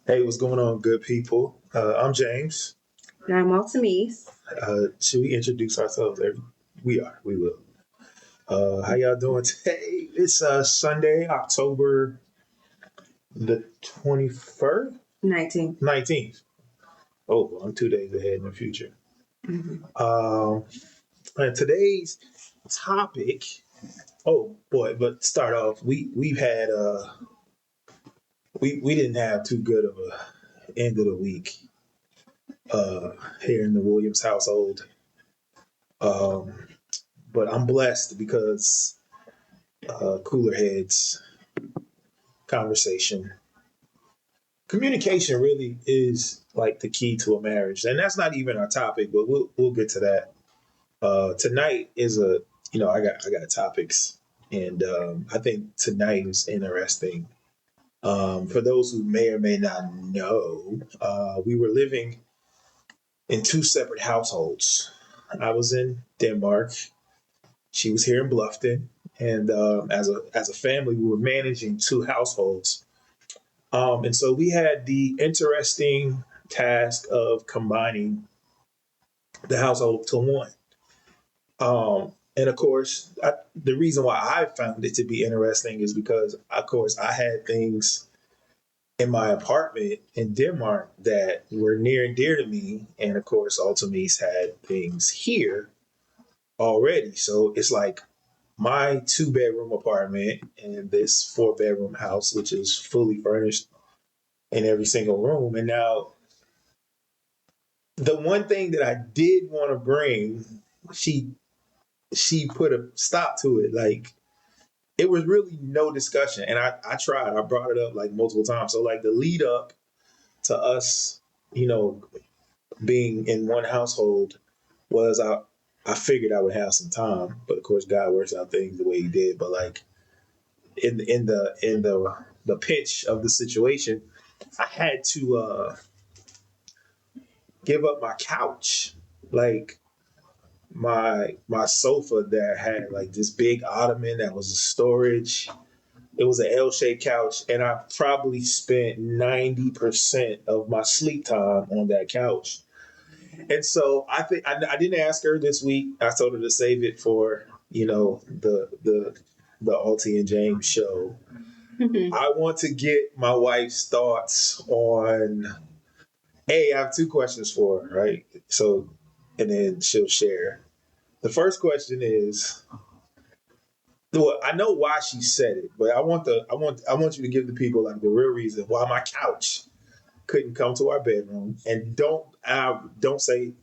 Hey, what's going on, good people? I'm James. And I'm Altamise. Should we introduce ourselves? We will. How y'all doing today? It's Sunday, October the 21st? 19. 19th. Oh, well, I'm 2 days ahead in the future. Mhm. Um, and today's topic, oh boy, but start off, we've had, we didn't have too good of a end of the week here in the Williams household. Um, but I'm blessed because cooler heads, conversation, communication really is like the key to a marriage, and that's not even our topic, but we'll get to that. Tonight is I got topics, and I think tonight is interesting. For those who may or may not know, we were living in two separate households. I was in Denmark. She was here in Bluffton, and as a family, we were managing two households. And so we had the interesting task of combining the household to one. And of course, the reason why I found it to be interesting is because, of course, I had things in my apartment in Denmark that were near and dear to me. And of course, Ultimates had things here already. So it's like my 2 bedroom apartment and this 4 bedroom house, which is fully furnished in every single room. And now the one thing that I did want to bring, she she put a stop to it. Like it was really no discussion. And I tried. I brought it up like multiple times. So like the lead up to us, you know, being in one household was I figured I would have some time. But of course God works out things the way he did. But like in the pitch of the situation, I had to give up my couch. Like my sofa that had like this big ottoman that was a storage. It was an L-shaped couch, and I probably spent 90% of my sleep time on that couch. And so I think I didn't ask her this week. I told her to save it for the Alti and James show. I want to get my wife's thoughts on. Hey, I have two questions for her, right? So, and then she'll share. The first question is, well, I know why she said it, but I want you to give the people like the real reason why my couch couldn't come to our bedroom, and don't say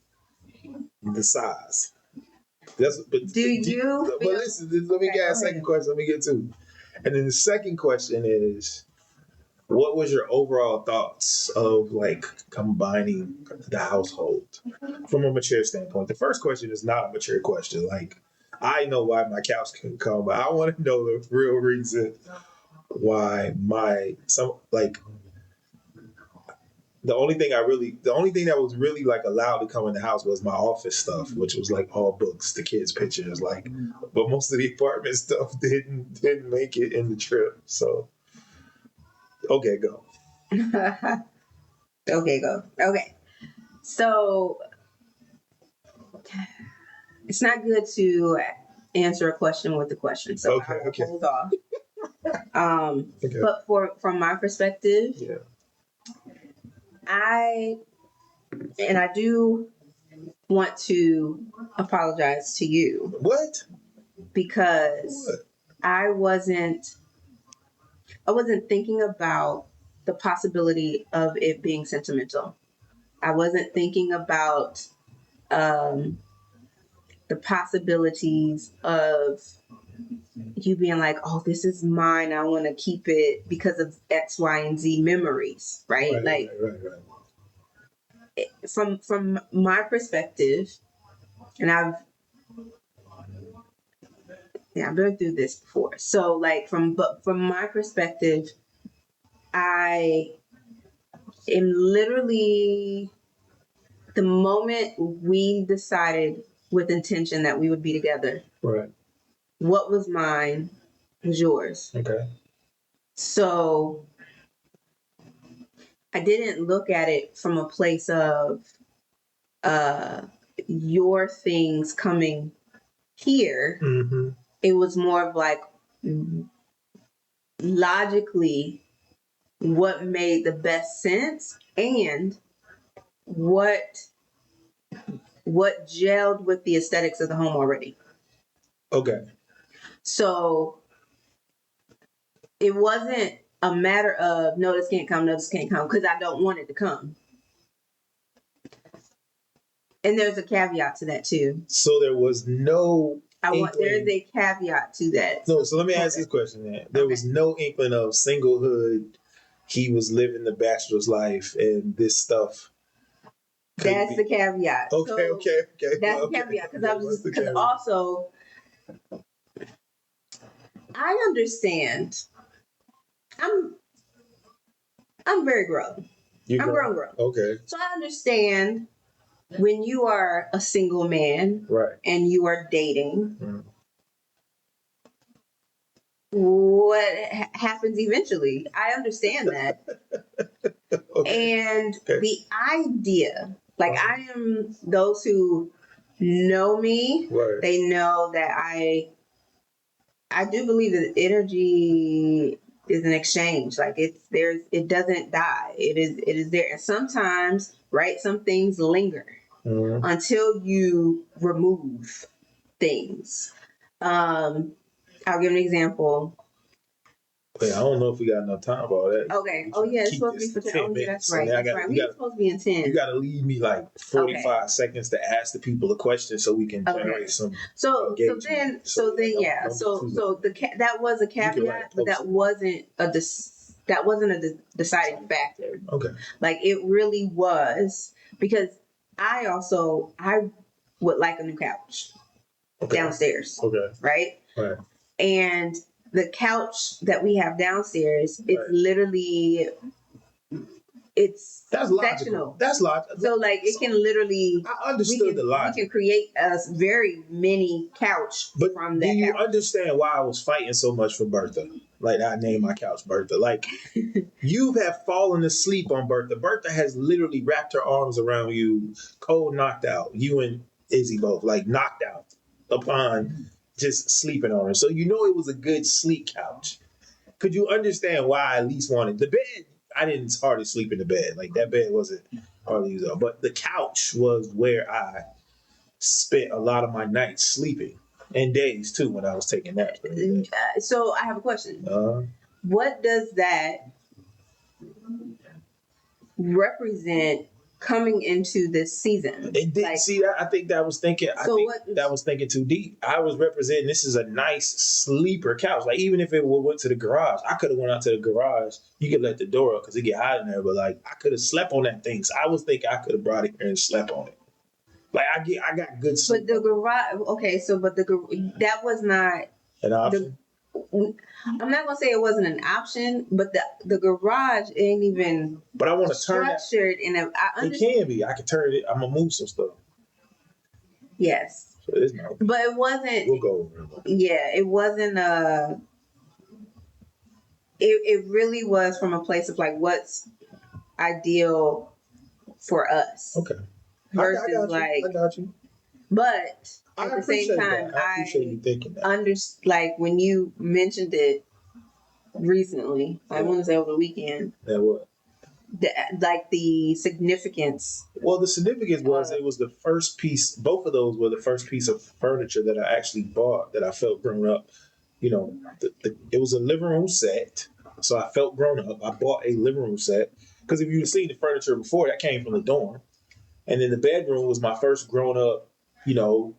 the size. Do you But feel listen, let me okay? get a Go second ahead. question. Let me get to, and then the second question is, what was your overall thoughts of like combining the household from a mature standpoint? The first question is not a mature question. Like I know why my couch couldn't come, but I want to know the real reason why my some like the only thing that was really like allowed to come in the house was my office stuff, which was like all books, the kids' pictures, like. But most of the apartment stuff didn't make it in the trip. So okay, go. Okay, go. Okay. So it's not good to answer a question with a question, so Okay, I will okay, hold off. okay. But from my perspective, Yeah. I I do want to apologize to you What? because What? I wasn't I wasn't thinking about the possibility of it being sentimental. I wasn't thinking about um, the possibilities of you being like, oh, this is mine. I want to keep it because of X, Y, and Z memories, right? Right, Like right, right, right. from my perspective, and I've been through this before. So like from my perspective, I am literally the moment we decided with intention that we would be together, Right. what was mine was yours. Okay. So I didn't look at it from a place of uh, your things coming here. Mm-hmm. It was more of like logically what made the best sense and what gelled with the aesthetics of the home already. Okay. So it wasn't a matter of no, this can't come, because I don't want it to come. And there's a caveat to that too. So there was no There's a caveat to that. No, so let me ask this question then. There was no inkling of singlehood. He was living the bachelor's life and this stuff. That's the caveat. Okay, so okay. That's the caveat because also I understand. I'm very grown. I'm grown. Okay. So I understand when you are a single man, right, and you are dating, what happens eventually. I understand that. Okay. And the idea, like I am those who know me, right, they know that I do believe that energy is an exchange. Like it doesn't die. It is there. And sometimes, right, some things linger until you remove things. I'll give an example. Wait, I don't know if we got enough time for all that. Okay. Oh yeah, it's supposed to be for 10. Oh yeah, that's right. That's right. We're supposed to be in 10. You got to leave me like 45 seconds to ask the people a question so we can generate some. So then, yeah. So that was a caveat, but that wasn't a deciding factor. Okay. Like it really was because I would like a new couch downstairs. Okay. Right. Right. And the couch that we have downstairs, it's literally, that's sectional. That's logical. So like it can literally. I understood the logic. We can create a very mini couch from that. Do you understand why I was fighting so much for Bertha? Like I named my couch Bertha. Like you have fallen asleep on Bertha. Bertha has literally wrapped her arms around you, cold knocked out. You and Izzy both like knocked out upon just sleeping on her. So you know it was a good sleep couch. Could you understand why I at least wanted the bed? I didn't hardly sleep in the bed. Like that bed wasn't hardly used up. But the couch was where I spent a lot of my nights sleeping. And days too when I was taking naps. So I have a question. What does that represent coming into this season? It did. See, I think that was thinking. That was thinking too deep. I was representing this is a nice sleeper couch. Like even if it went to the garage, I could have went out to the garage. You could let the door up because it get hot in there. But like I could have slept on that thing. So I was thinking I could have brought it here and slept on it. Like I got good sleep. But the garage. Okay, so that was not an option. I'm not gonna say it wasn't an option, but the garage ain't even. But I want to turn that. Structured in a. It can be. I can turn it. I'm gonna move some stuff. Yes. So it's not. But it wasn't. We'll go over it. Yeah, it wasn't It really was from a place of like what's ideal for us. Okay. Versus I got you. But at the same time, I appreciate you thinking that. Like when you mentioned it recently, I want to say over the weekend. That what? Like the significance. Well, the significance was it was the first piece. Both of those were the first piece of furniture that I actually bought that I felt grown up. You know, it was a living room set, so I felt grown up. I bought a living room set because if you've seen the furniture before, that came from the dorm. And then the bedroom was my first grown up, you know,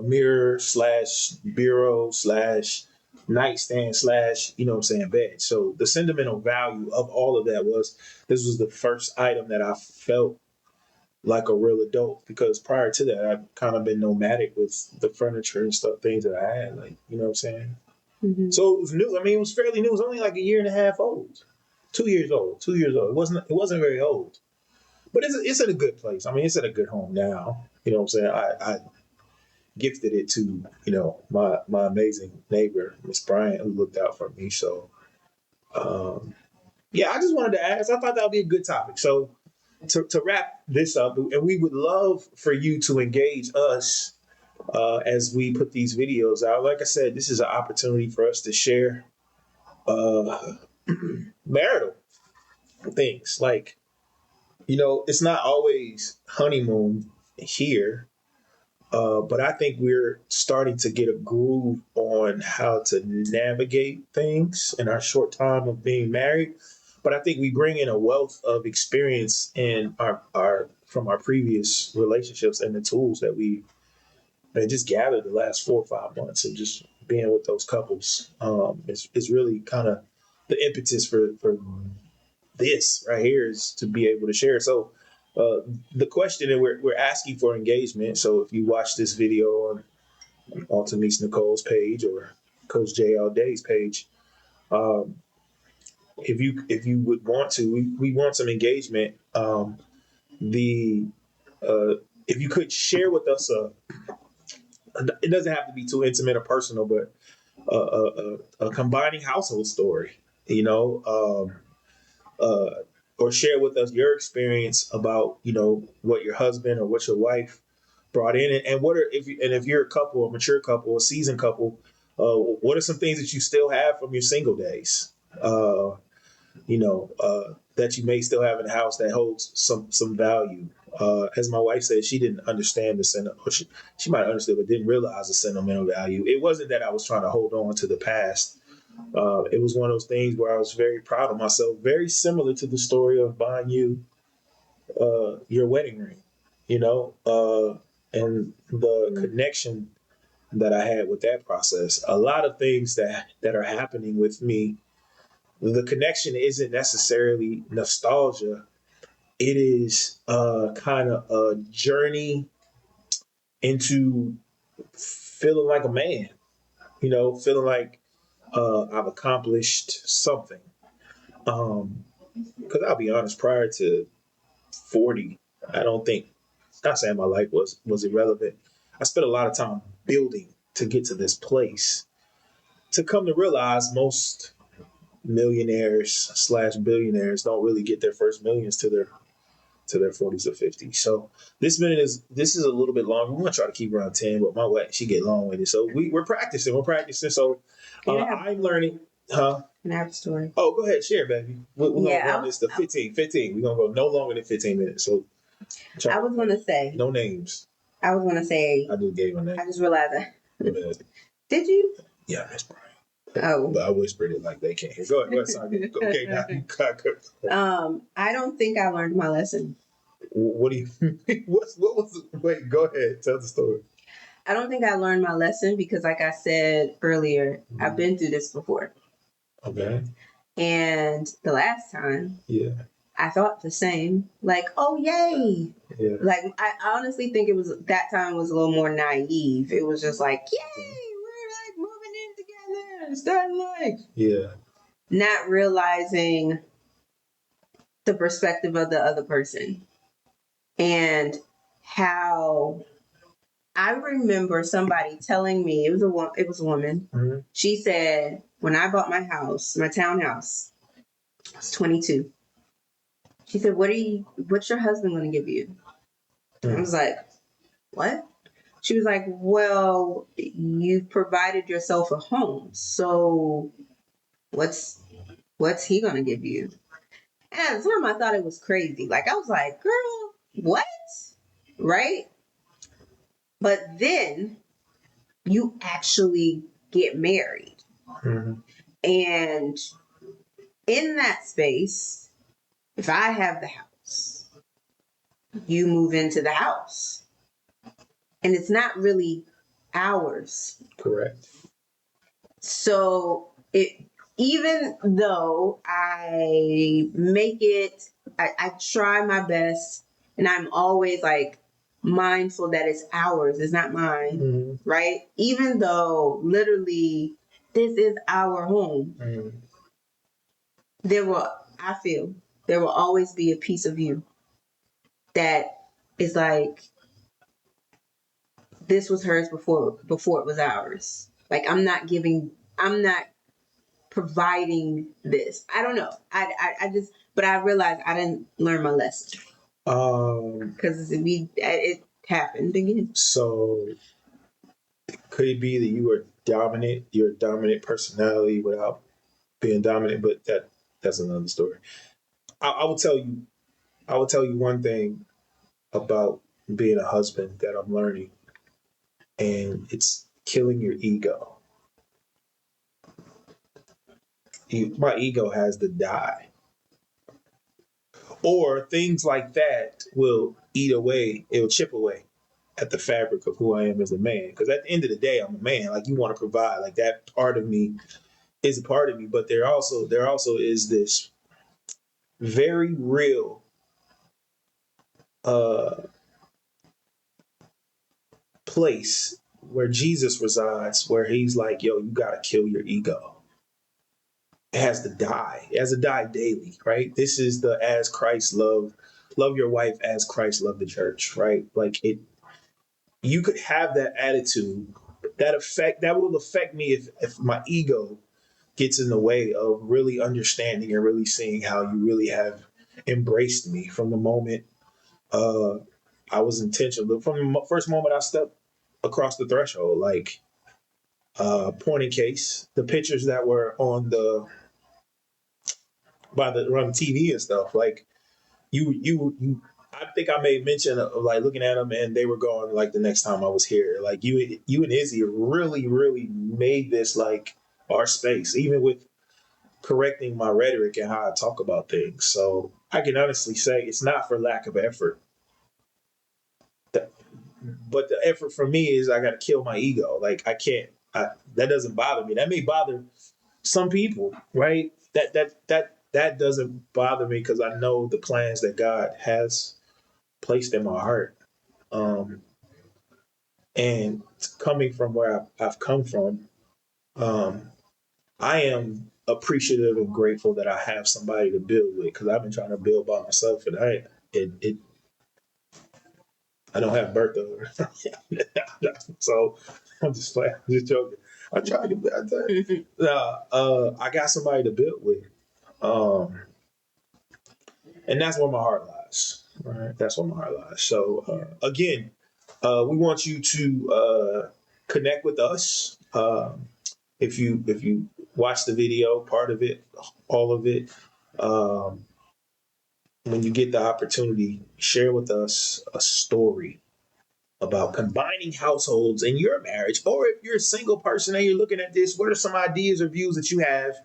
mirror / bureau / nightstand / you know what I'm saying, bed. So the sentimental value of all of that was this was the first item that I felt like a real adult because prior to that, I've kind of been nomadic with the furniture and stuff, things that I had, like, you know what I'm saying? Mm-hmm. So it was new. I mean, it was fairly new. It was only like a year and a half old. 2 years old. 2 years old. It wasn't very old. But it's at a good place. I mean, it's at a good home now. You know what I'm saying? I gifted it to, you know, my amazing neighbor, Miss Bryant, who looked out for me. So yeah, I just wanted to ask. I thought that would be a good topic. So to wrap this up, and we would love for you to engage us as we put these videos out. Like I said, this is an opportunity for us to share uh, marital things. Like, it's not always honeymoon here, but I think we're starting to get a groove on how to navigate things in our short time of being married. But I think we bring in a wealth of experience in our from our previous relationships and the tools that we just gathered the last 4 or 5 months of just being with those couples. It's really kind of the impetus for this right here is to be able to share. So the question, and we're asking for engagement. So if you watch this video on Alta Meets Nicole's page or Coach J All Day's page, um, if you would want to, we want some engagement. The If you could share with us it doesn't have to be too intimate or personal, but a combining household story, you know, or share with us your experience about what your husband or what your wife brought in, and what are if you're a couple, a mature couple, a seasoned couple, what are some things that you still have from your single days, that you may still have in the house that holds some value. As my wife said, she didn't understand the sentiment, or she might have understood, but didn't realize the sentimental value. It wasn't that I was trying to hold on to the past. It was one of those things where I was very proud of myself, very similar to the story of buying you your wedding ring, and the connection that I had with that process. A lot of things that are happening with me, the connection isn't necessarily nostalgia. It is kind of a journey into feeling like a man, feeling like I've accomplished something. Because I'll be honest, prior to 40, I don't think, not saying my life was irrelevant. I spent a lot of time building to get to this place. To come to realize most millionaires slash billionaires don't really get their first millions to their 40s or 50s. So this is a little bit longer. We're gonna try to keep around 10, but my wife, she get long with it. So we're practicing. We're practicing. So I'm learning. Huh? Can I have a story? Oh, go ahead, share, baby. We're gonna run this to 15. We're gonna go no longer than 15 minutes. So I was gonna say no names. I was gonna say I just gave a name. I just realized that. Did you? Yeah, Miss Brian. Oh. But I whispered it like they can't hear. Go ahead. Sorry. Okay, now you got go. I don't think I learned my lesson. What do you? What was? Wait, go ahead. Tell the story. I don't think I learned my lesson because, like I said earlier, I've been through this before. Okay. And the last time, yeah, I thought the same. Like, oh yay! Yeah. Like I honestly think it was that time was a little more naive. It was just like, yay, we're like moving in together, starting life. Yeah. Not realizing the perspective of the other person and how I remember somebody telling me it was a woman. Mm-hmm. She said when I bought my house, my townhouse, I was 22. She said, "What's your husband going to give you?" I was like, "What?" She was like, "Well, you provided yourself a home, so what's he going to give you?" And at the time, I thought it was crazy. Like I was like, "Girl, what?" Right? But then you actually get married. Mm-hmm. And in that space, if I have the house, you move into the house. And it's not really ours. Correct. So even though I I try my best, and I'm always like mindful that it's ours, it's not mine, Mm-hmm. right? Even though literally this is our home, Mm-hmm. I feel there will always be a piece of you that is like, this was hers before it was ours. Like I'm not providing this. I don't know. I just, but I realized I didn't learn my lesson because it happened again. So could it be that you were dominant? You're a dominant personality without being dominant, but that's another story. I will tell you. I will tell you one thing about being a husband that I'm learning, and it's killing your ego. My ego has to die, or things like that will eat away. It will chip away at the fabric of who I am as a man. Because at the end of the day, I'm a man. Like, you want to provide. Like, that part of me is a part of me. But there also is this very real uh, place where Jesus resides, where he's like, yo, you got to kill your ego. It has to die. It has to die daily, right? This is the as Christ love your wife as Christ loved the church, right? Like, you could have that attitude, that will affect me if my ego gets in the way of really understanding and really seeing how you really have embraced me from the moment I was intentional, from the first moment I stepped across the threshold. Like, point in case, the pictures that were on the on the TV and stuff, like, you I think I made mention of, like, looking at them, and they were going, like, the next time I was here, like, you and Izzy really really made this like our space, even with correcting my rhetoric and how I talk about things. So I can honestly say it's not for lack of effort, but the effort for me is I got to kill my ego. Like, I can't. That doesn't bother me. That may bother some people, right? That doesn't bother me because I know the plans that God has placed in my heart. Um, and coming from where I've come from, um, I am appreciative and grateful that I have somebody to build with, because I've been trying to build by myself, and I don't have Bertha. So I'm just playing. I'm just joking. I tried to. I got somebody to build with, um, and that's where my heart lies. Right, that's where my heart lies. So again, we want you to connect with us. If you watch the video, part of it, all of it, um, when you get the opportunity, share with us a story about combining households in your marriage, or if you're a single person and you're looking at this, what are some ideas or views that you have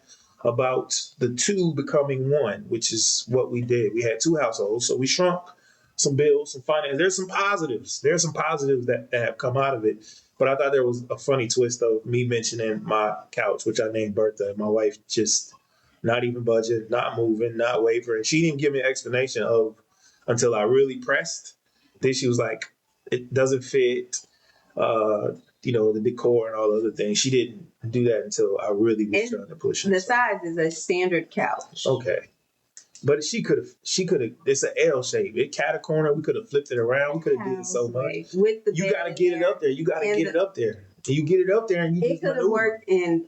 about the two becoming one, which is what we did. We had two households, so we shrunk some bills, some finance. There's some positives. There's some positives that have come out of it. But I thought there was a funny twist of me mentioning my couch, which I named Bertha. My wife just not even budget, not moving, not wavering. She didn't even give me an explanation of until I really pressed. Then she was like, it doesn't fit, uh, the decor and all the other things. She didn't do that until I really was trying to push it. The size is a standard couch. Okay. But she could have, it's an L shape. It cat a corner. We could have flipped it around. We could have did so much. You got to get it up there. You got to get it up there. You get it up there and you it could have worked in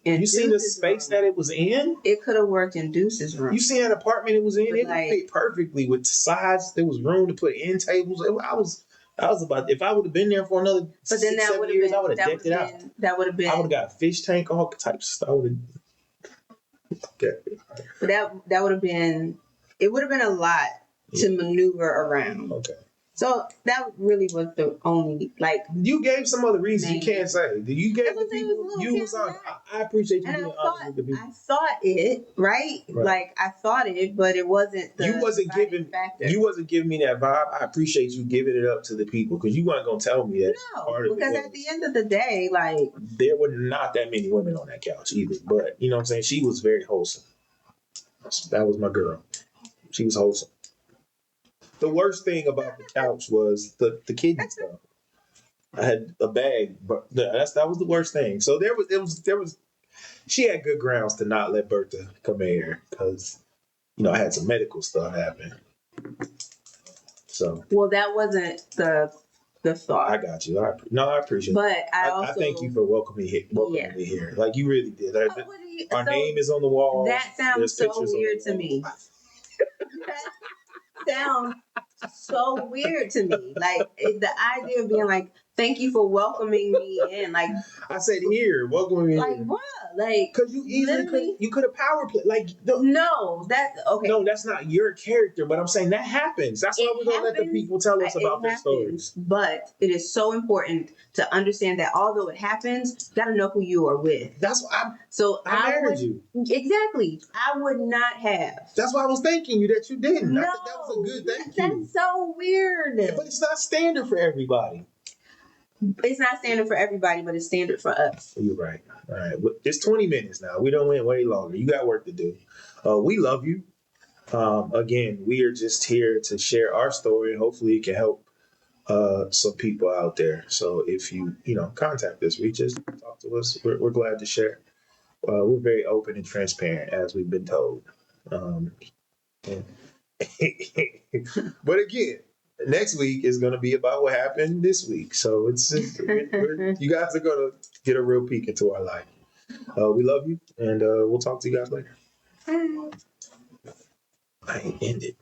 you seen the space that it was in? It could have worked in Deuce's room. You see that apartment it was in? It fit perfectly with sides. There was room to put end tables. I was about, if I would have been there for another 6-7 years, I would have decked it out. That would have been. I would have got a fish tank, all types of stuff. I would have. Okay. But that would have been. It would have been a lot to maneuver around. Okay. So that really was the only, like. You gave some other reasons you can't say. You gave the people. You was on. I appreciate you being honest with the people. I thought it right. Like I thought it, but it wasn't. You wasn't giving me that vibe. I appreciate you giving it up to the people, because you weren't gonna tell me that. No, because at the end of the day, like, there were not that many women on that couch either. But you know what I'm saying? She was very wholesome. That was my girl. She was wholesome. The worst thing about the couch was the kidney stuff. I had a bag, but that was the worst thing. So there was. She had good grounds to not let Bertha come in here, because I had some medical stuff happen. So that wasn't the thought. I got you. I appreciate it. But I thank you for welcoming me here. Like, you really did. What do Our name is on the wall. That sounds so weird to me. That sounds so weird to me. Like the idea of being like, "Thank you for welcoming me in." Like I said, here, welcome me. Like what? Like because you easily could have power play. Like no, that's okay. No, that's not your character. But I'm saying that happens. That's why we're gonna let the people tell us about their stories. But it is so important to understand that although it happens, you got to know who you are with. That's why I married you. Exactly. I would not have. That's why I was thanking you that you didn't. No, I think that was a good thank you. That's so weird. But it's not standard for everybody. It's not standard for everybody, but it's standard for us. You're right. All right. It's 20 minutes now. We don't went way longer. You got work to do. We love you. Again, we are just here to share our story, and hopefully it can help some people out there. So if you contact us, reach us, talk to us. We're glad to share. We're very open and transparent, as we've been told. But again, next week is going to be about what happened this week. So you guys are going to get a real peek into our life. We love you, and we'll talk to you guys later. I ain't ended.